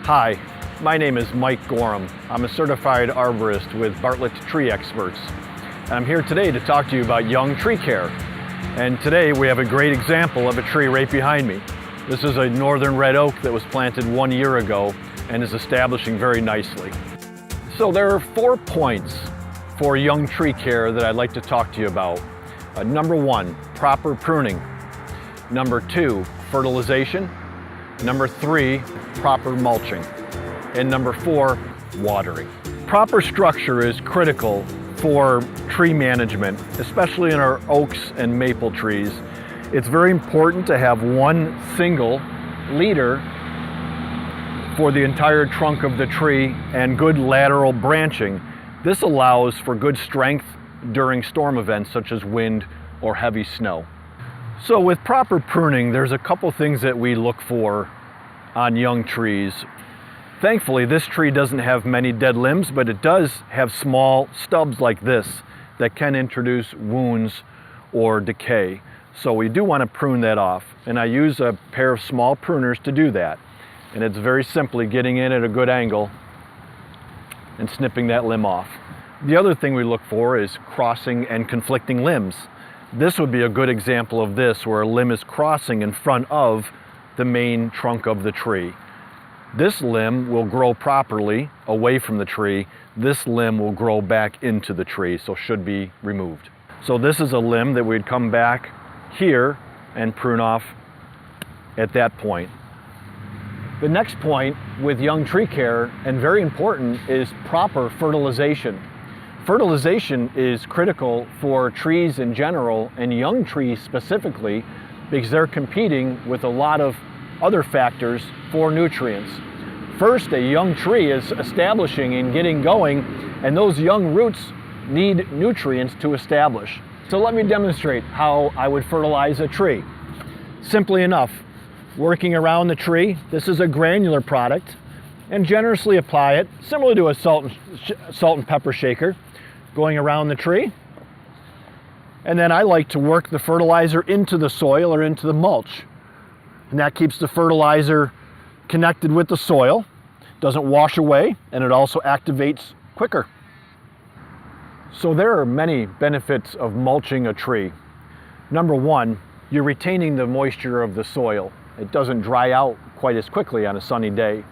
Hi, my name is Mike Gorham. I'm a certified arborist with Bartlett Tree Experts. And I'm here today to talk to you about young tree care. And today we have a great example of a tree right behind me. This is a northern red oak that was planted 1 year ago and is establishing very nicely. So there are 4 points for young tree care that I'd like to talk to you about. Number 1, proper pruning. Number 2, fertilization. Number 3, proper mulching. And number 4, watering. Proper structure is critical for tree management, especially in our oaks and maple trees. It's very important to have one single leader for the entire trunk of the tree and good lateral branching. This allows for good strength during storm events such as wind or heavy snow. So with proper pruning, there's a couple things that we look for on young trees. Thankfully, this tree doesn't have many dead limbs, but it does have small stubs like this that can introduce wounds or decay. So we do want to prune that off. And I use a pair of small pruners to do that. And it's very simply getting in at a good angle and snipping that limb off. The other thing we look for is crossing and conflicting limbs. This would be a good example of this, where a limb is crossing in front of the main trunk of the tree. This limb will grow properly away from the tree. This limb will grow back into the tree, so should be removed. So this is a limb that we'd come back here and prune off at that point. The next point with young tree care, and very important, is proper fertilization. Fertilization is critical for trees in general and young trees specifically, because they're competing with a lot of other factors for nutrients. First, a young tree is establishing and getting going, and those young roots need nutrients to establish. So let me demonstrate how I would fertilize a tree. Simply enough, working around the tree, this is a granular product, and generously apply it, similar to a salt and pepper shaker, going around the tree. And then I like to work the fertilizer into the soil or into the mulch. And that keeps the fertilizer connected with the soil, doesn't wash away, and it also activates quicker. So there are many benefits of mulching a tree. Number 1, you're retaining the moisture of the soil. It doesn't dry out quite as quickly on a sunny day.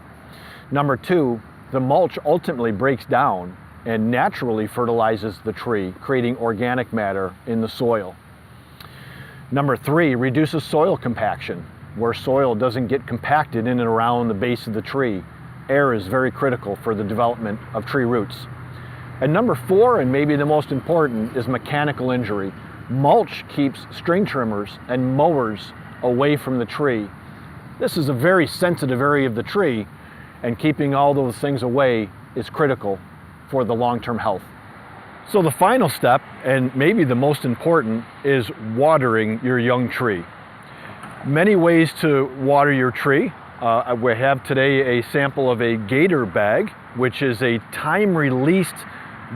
Number 2, the mulch ultimately breaks down and naturally fertilizes the tree, creating organic matter in the soil. Number 3, reduces soil compaction, where soil doesn't get compacted in and around the base of the tree. Air is very critical for the development of tree roots. And number 4, and maybe the most important, is mechanical injury. Mulch keeps string trimmers and mowers away from the tree. This is a very sensitive area of the tree, and keeping all those things away is critical for the long-term health. So the final step, and maybe the most important, is watering your young tree. Many ways to water your tree. We have today a sample of a gator bag, which is a time-released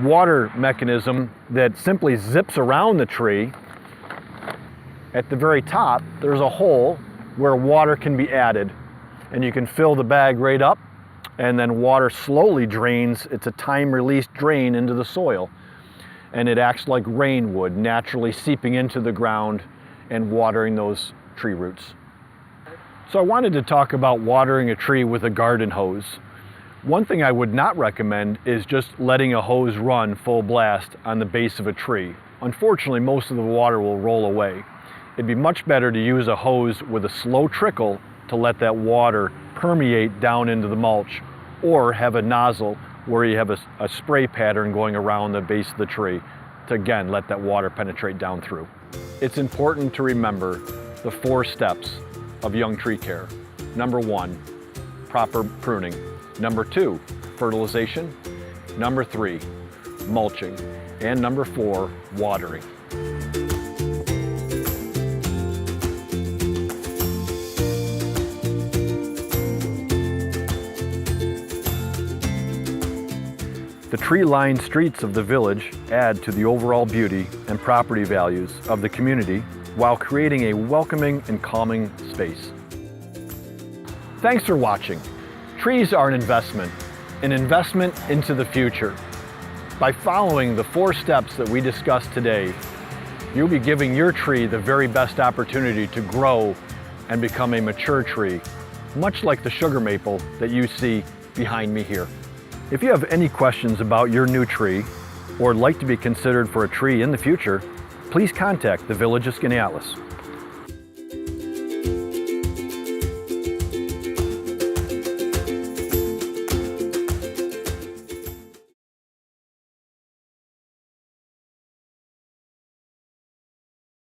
water mechanism that simply zips around the tree. At the very top, there's a hole where water can be added, and you can fill the bag right up, and then water slowly drains. It's a time-released drain into the soil, and it acts like rain would, naturally seeping into the ground and watering those tree roots. So I wanted to talk about watering a tree with a garden hose. One thing I would not recommend is just letting a hose run full blast on the base of a tree. Unfortunately, most of the water will roll away. It'd be much better to use a hose with a slow trickle to let that water permeate down into the mulch, or have a nozzle where you have a spray pattern going around the base of the tree to, again, let that water penetrate down through. It's important to remember the 4 steps of young tree care. Number 1, proper pruning. Number 2, fertilization. Number 3, mulching. And number 4, watering. The tree-lined streets of the village add to the overall beauty and property values of the community while creating a welcoming and calming space. Thanks for watching. Trees are an investment into the future. By following the 4 steps that we discussed today, you'll be giving your tree the very best opportunity to grow and become a mature tree, much like the sugar maple that you see behind me here. If you have any questions about your new tree or would like to be considered for a tree in the future, please contact the Village of Skaneateles.